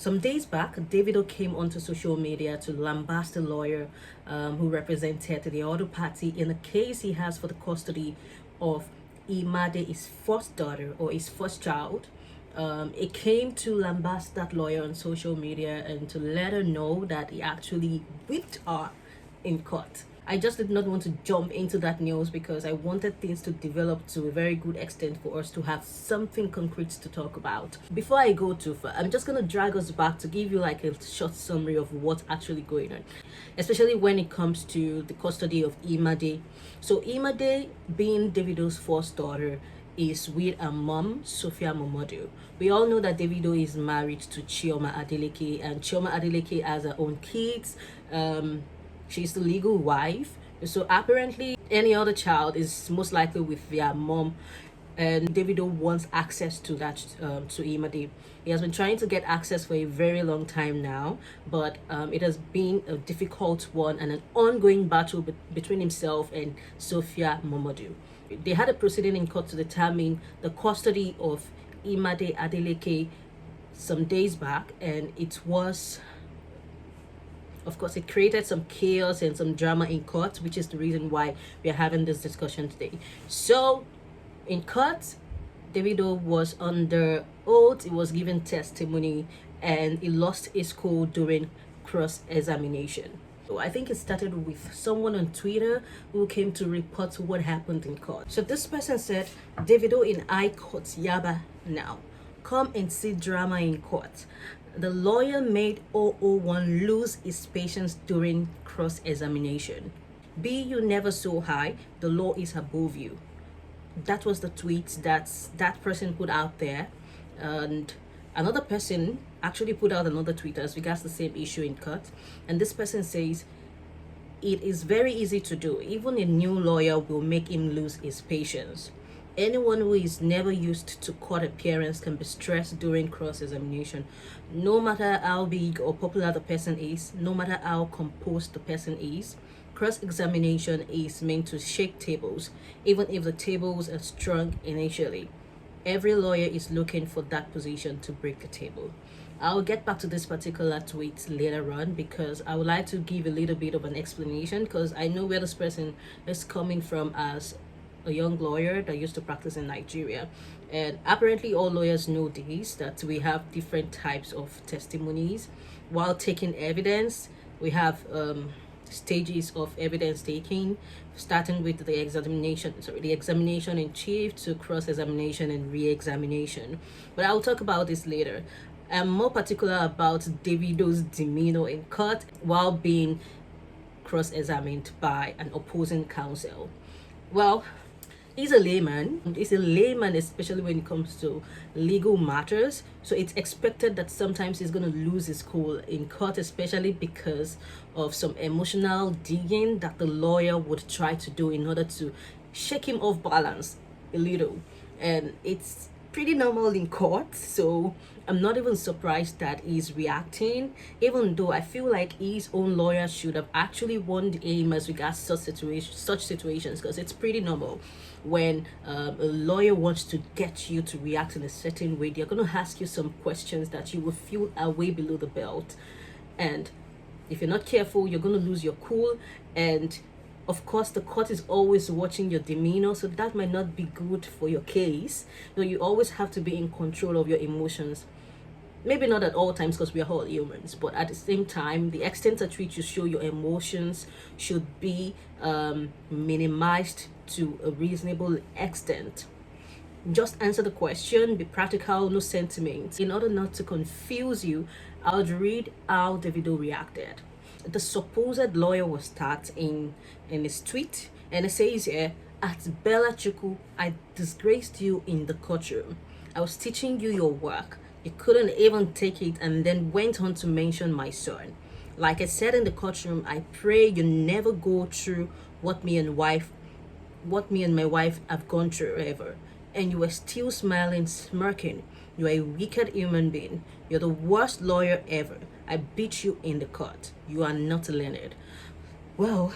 Some days back, Davido came onto social media to lambast the lawyer who represented the other party in a case he has for the custody of IMADE, his first daughter or his first child. It came to lambast that lawyer on social media and to let her know that he actually whipped her in court. I just did not want to jump into that news because I wanted things to develop to a very good extent for us to have something concrete to talk about. Before I go too far, I'm just going to drag us back to give you like a short summary of what's actually going on, especially when it comes to the custody of IMADE. So IMADE, being Davido's first daughter, is with a mom, Sophia Momodu. We all know that Davido is married to IMADE Adeleke, and IMADE Adeleke has her own kids. She's the legal wife. So apparently any other child is most likely with their mom, and Davido wants access to that, to IMADE. He has been trying to get access for a very long time now, but it has been a difficult one and an ongoing battle between himself and Sophia Momodu. They had a proceeding in court to determine the custody of IMADE Adeleke some days back, and it was, of course, it created some chaos and some drama in court, which is the reason why we are having this discussion today. So, in court, Davido was under oath, he was given testimony, and he lost his cool during cross-examination. So I think it started with someone on Twitter who came to report what happened in court. So this person said, Davido in high court, Yaba now. Come and see drama in court. The lawyer made 001 lose his patience during cross-examination. Be you never so high, the law is above you. That was the tweet that person put out there. And another person actually put out another tweet as regards the same issue in court. And this person says, it is very easy to do. Even a new lawyer will make him lose his patience. Anyone who is never used to court appearance can be stressed during cross-examination. No matter how big or popular the person is, no matter how composed the person is, cross-examination is meant to shake tables, even if the tables are strong initially. Every lawyer is looking for that position to break the table. I'll get back to this particular tweet later on because I would like to give a little bit of an explanation, because I know where this person is coming from as a young lawyer that used to practice in Nigeria. And apparently all lawyers know this, that we have different types of testimonies. While taking evidence, we have stages of evidence taking, starting with the examination in chief to cross-examination and re-examination. But I'll talk about this later. I'm more particular about Davido's demeanor in court while being cross-examined by an opposing counsel. Well, he's a layman. He's a layman, especially when it comes to legal matters. So it's expected that sometimes he's going to lose his cool in court, especially because of some emotional digging that the lawyer would try to do in order to shake him off balance a little. And it's pretty normal in court, so I'm not even surprised that he's reacting, even though I feel like his own lawyer should have actually warned him as regards such situations, because it's pretty normal when a lawyer wants to get you to react in a certain way. They're going to ask you some questions that you will feel are way below the belt, and if you're not careful, you're going to lose your cool. And of course, the court is always watching your demeanor, so that might not be good for your case. So you always have to be in control of your emotions. Maybe not at all times, because we are all humans, but at the same time, the extent at which you show your emotions should be minimized to a reasonable extent. Just answer the question, be practical, no sentiment. In order not to confuse you, I would read how Davido reacted. The supposed lawyer was tagged in his tweet, and it says here, at Bella Chuku, I disgraced you in the courtroom. I was teaching you your work. You couldn't even take it, and then went on to mention my son. Like I said in the courtroom, I pray you never go through what me and my wife have gone through ever. And you were still smiling, smirking. You are a wicked human being. You're the worst lawyer ever. I beat you in the court. You are not learned. Well,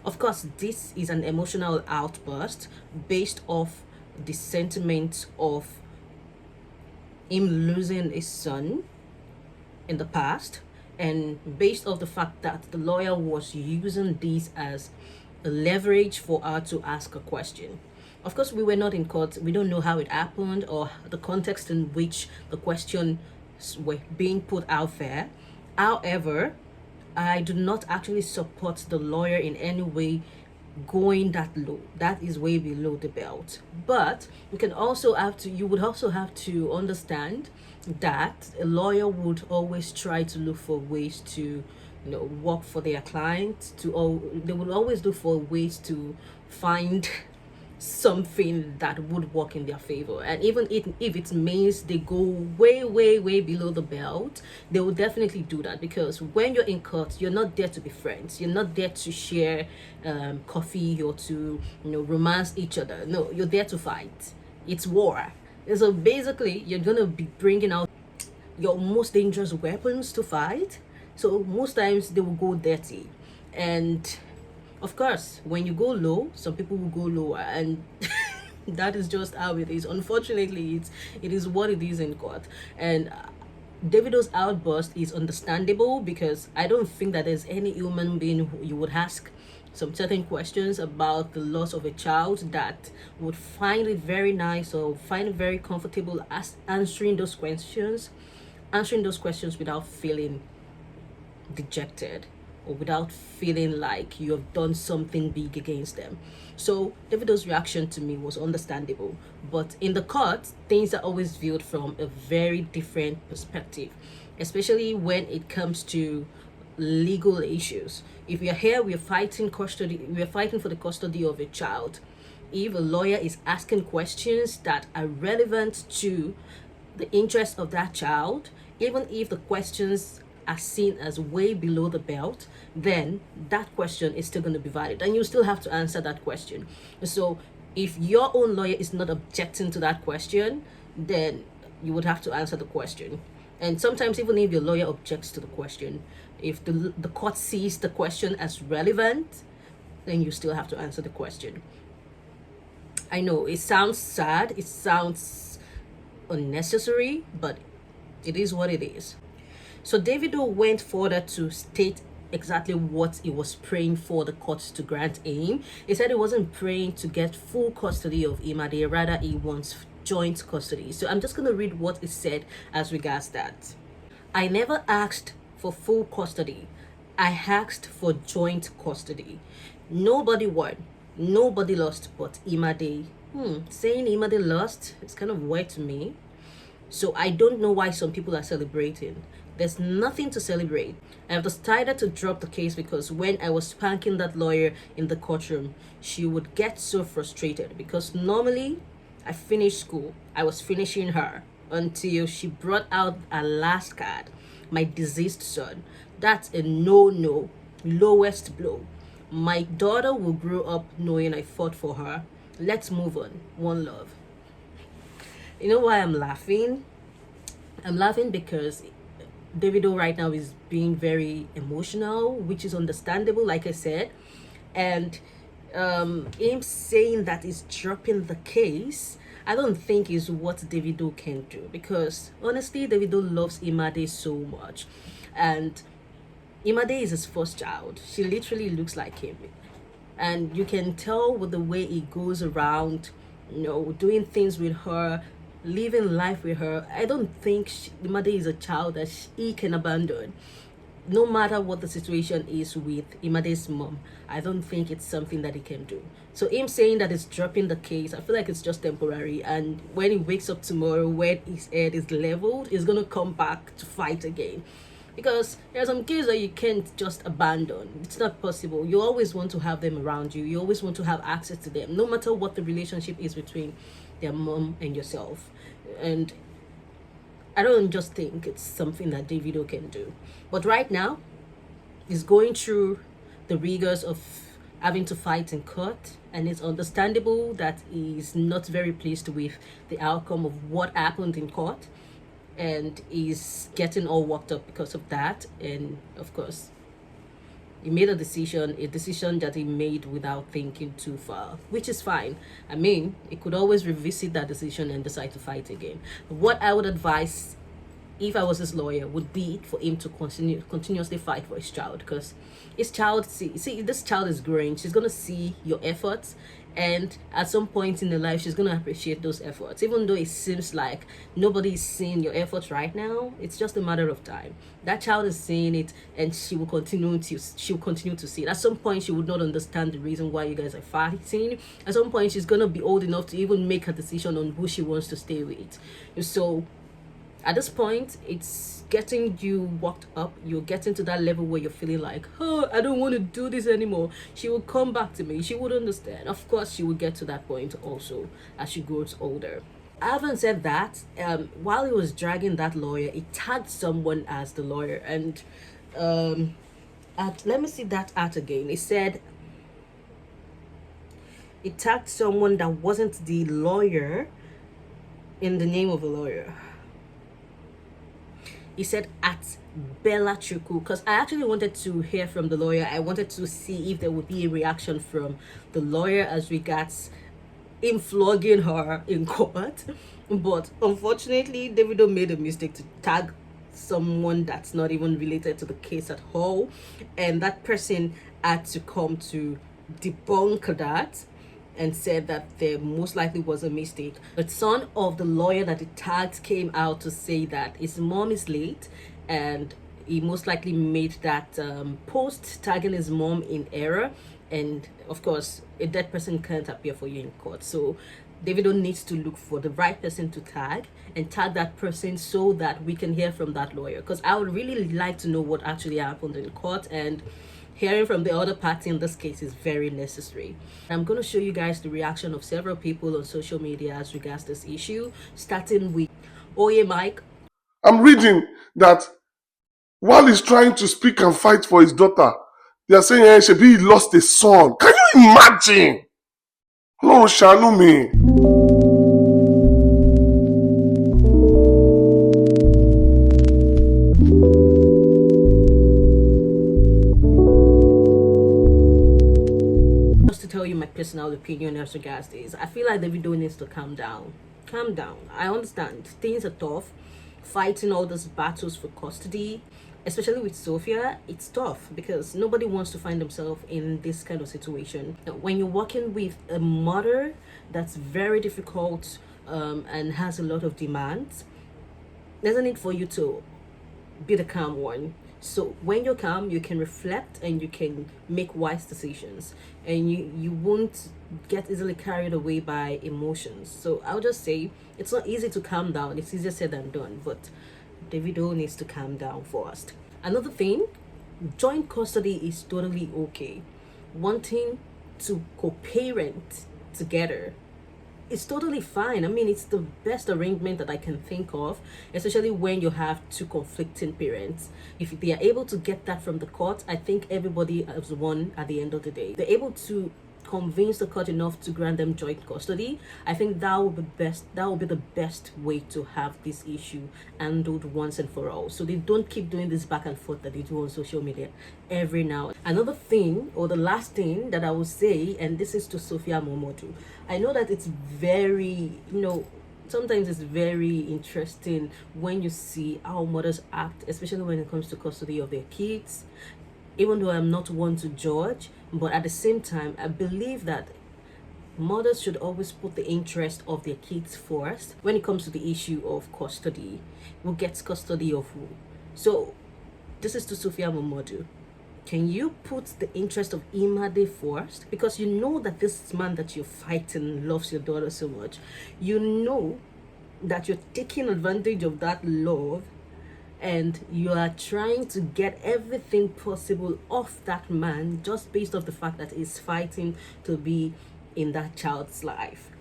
of course, this is an emotional outburst based off the sentiment of him losing his son in the past, and based off the fact that the lawyer was using this as a leverage for her to ask a question. Of course, we were not in court. We don't know how it happened or the context in which the questions were being put out there. However, I do not actually support the lawyer in any way going that low. That is way below the belt. But you would also have to understand that a lawyer would always try to look for ways to work for their client. They would always look for ways to find something that would work in their favor, and even if it means they go way below the belt, they will definitely do that, because when you're in court, you're not there to be friends, you're not there to share coffee or to romance each other. No, you're there to fight. It's war. And so basically you're gonna be bringing out your most dangerous weapons to fight. So most times they will go dirty, and of course, when you go low, some people will go lower, and that is just how it is. Unfortunately, it is what it is in court. And Davido's outburst is understandable, because I don't think that there's any human being who you would ask some certain questions about the loss of a child that would find it very nice or find it very comfortable answering those questions without feeling dejected or without feeling like you have done something big against them. So Davido's reaction to me was understandable, but in the court, things are always viewed from a very different perspective, especially when it comes to legal issues. If we are here, we are fighting for the custody of a child. If a lawyer is asking questions that are relevant to the interest of that child, even if the questions are seen as way below the belt, then that question is still going to be valid, and you still have to answer that question. So if your own lawyer is not objecting to that question, then you would have to answer the question. And sometimes even if your lawyer objects to the question, if the court sees the question as relevant, then you still have to answer the question. I know it sounds sad, it sounds unnecessary, but it is what it is. So Davido went further to state exactly what he was praying for the court to grant him. He said he wasn't praying to get full custody of IMADE, rather he wants joint custody. So I'm just going to read what he said as regards that. I never asked for full custody. I asked for joint custody. Nobody won, nobody lost but IMADE. Saying IMADE lost is kind of weird to me. So I don't know why some people are celebrating. There's nothing to celebrate. I have decided to drop the case because when I was spanking that lawyer in the courtroom, she would get so frustrated, because normally I finished school. I was finishing her until she brought out her last card, my deceased son. That's a no, lowest blow. My daughter will grow up knowing I fought for her. Let's move on. One love. You know why I'm laughing? I'm laughing because Davido right now is being very emotional, which is understandable, like I said. And him saying that he's dropping the case, I don't think is what Davido can do, because honestly, Davido loves IMADE so much. And IMADE is his first child. She literally looks like him. And you can tell with the way he goes around, doing things with her, living life with her. I don't think IMADE is a child that he can abandon. No matter what the situation is with IMADE's mom, I don't think it's something that he can do. So him saying that he's dropping the case, I feel like it's just temporary. And when he wakes up tomorrow, when his head is leveled, he's going to come back to fight again. Because there are some kids that you can't just abandon. It's not possible. You always want to have them around you. You always want to have access to them, no matter what the relationship is between their mom and yourself. And I don't just think it's something that Davido can do. But right now, he's going through the rigors of having to fight in court, and it's understandable that he's not very pleased with the outcome of what happened in court, and he's getting all worked up because of that. And of course, he made a decision that he made without thinking too far, which is fine. I mean, he could always revisit that decision and decide to fight again. What I would advise if I was his lawyer, would be for him to continuously fight for his child, because his child, see this child is growing. She's gonna see your efforts, and at some point in her life she's gonna appreciate those efforts. Even though it seems like nobody is seeing your efforts right now, it's just a matter of time. That child is seeing it, and she'll continue to see it. At some point she would not understand the reason why you guys are fighting. At some point she's gonna be old enough to even make a decision on who she wants to stay with. So at this point, it's getting you worked up. You're getting to that level where you're feeling like, oh, I don't want to do this anymore. She will come back to me. She would understand. Of course, she will get to that point also as she grows older. I haven't said that. While he was dragging that lawyer, he tagged someone as the lawyer. And let me see that art again. It said it tagged someone that wasn't the lawyer in the name of the lawyer. He said at Bella Chuku, because I actually wanted to hear from the lawyer. I wanted to see if there would be a reaction from the lawyer as regards him flogging her in court. But unfortunately, Davido made a mistake to tag someone that's not even related to the case at all, and that person had to come to debunk that and said that there most likely was a mistake. The son of the lawyer that he tagged came out to say that his mom is late, and he most likely made that post tagging his mom in error. And of course, a dead person can't appear for you in court. So Davido needs to look for the right person to tag and tag that person so that we can hear from that lawyer. Because I would really like to know what actually happened in court, and hearing from the other party in this case is very necessary. I'm going to show you guys the reaction of several people on social media as regards this issue, starting with Oye Mike. I'm reading that while he's trying to speak and fight for his daughter, they are saying, hey, Shebi, he lost a son. Can you imagine? No, Shanu me. Tell you my personal opinion as regards this. I feel like Davido needs to calm down. Calm down. I understand things are tough, fighting all those battles for custody, especially with Sophia. It's tough because nobody wants to find themselves in this kind of situation. When you're working with a mother that's very difficult and has a lot of demands, there's a need for you to be the calm one. So when you're calm, you can reflect and you can make wise decisions, and you won't get easily carried away by emotions. So I'll just say it's not easy to calm down. It's easier said than done, but Davido needs to calm down first. Another thing, joint custody is totally okay. Wanting to co-parent together, it's totally fine. I mean, it's the best arrangement that I can think of, especially when you have two conflicting parents. If they are able to get that from the court, I think everybody has won at the end of the day. They're able to convince the court enough to grant them joint custody. I think that would be best. That would be the best way to have this issue handled once and for all, so they don't keep doing this back and forth that they do on social media every now. Another thing, or the last thing that I will say, and this is to Sophia Momodu. I know that it's very, sometimes it's very interesting when you see how mothers act, especially when it comes to custody of their kids. Even though I'm not one to judge, but at the same time, I believe that mothers should always put the interest of their kids first when it comes to the issue of custody. Who gets custody of who? So this is to Sophia Momodu. Can you put the interest of IMADE first? Because you know that this man that you're fighting loves your daughter so much. You know that you're taking advantage of that love, and you are trying to get everything possible off that man just based off the fact that he's fighting to be in that child's life.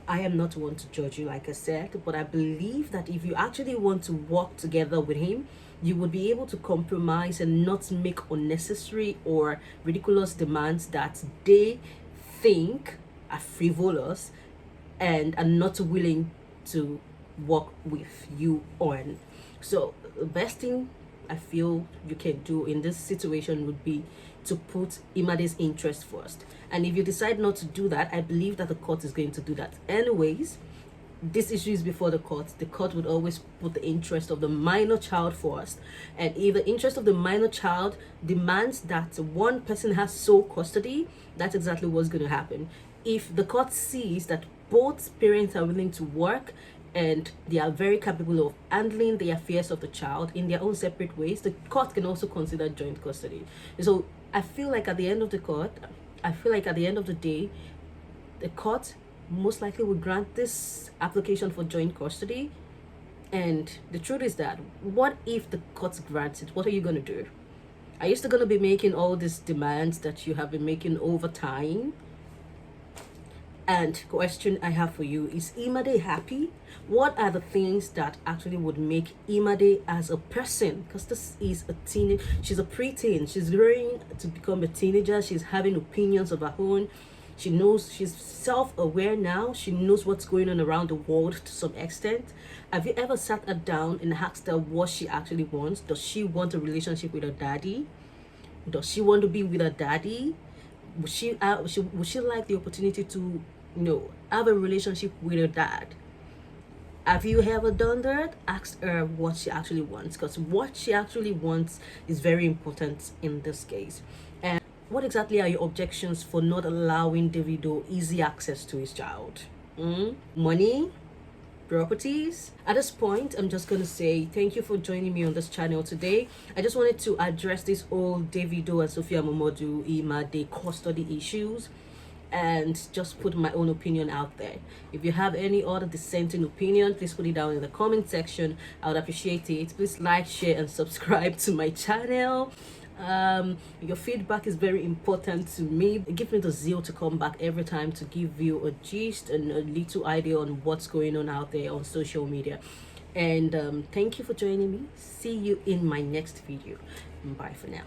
I am not one to judge you, like I said, but I believe that if you actually want to work together with him, you would be able to compromise and not make unnecessary or ridiculous demands that they think are frivolous and are not willing to work with you on. So the best thing I feel you can do in this situation would be to put IMADE's interest first. And if you decide not to do that, I believe that the court is going to do that anyways. this issue is before the court would always put the interest of the minor child first. And if the interest of the minor child demands that one person has sole custody, that's exactly what's going to happen. If the court sees that both parents are willing to work and they are very capable of handling the affairs of the child in their own separate ways, the court can also consider joint custody. So I feel like at the end of the day, the court most likely will grant this application for joint custody. And the truth is that, what if the court grants it? What are you going to do? Are you still going to be making all these demands that you have been making over time? And question I have for you is, IMADE happy? What are the things that actually would make IMADE as a person? Because this is a teen, she's a preteen, she's growing to become a teenager, she's having opinions of her own. She knows, she's self-aware now. She knows what's going on around the world to some extent. Have you ever sat her down and asked her what she actually wants? Does she want a relationship with her daddy? Does she want to be with her daddy? Would she like the opportunity to, have a relationship with her dad? Have you ever done that? Ask her what she actually wants, because what she actually wants is very important in this case. And what exactly are your objections for not allowing Davido easy access to his child? Money? Properties? At this point, I'm just going to say thank you for joining me on this channel today. I just wanted to address this whole Davido and Sophia Momodu IMADE custody issues and just put my own opinion out there. If you have any other dissenting opinion, please put it down in the comment section. I would appreciate it. Please like, share, and subscribe to my channel. Your feedback is very important to me. It gives me the zeal to come back every time to give you a gist and a little idea on what's going on out there on social media. And thank you for joining me. See you in my next video. Bye for now.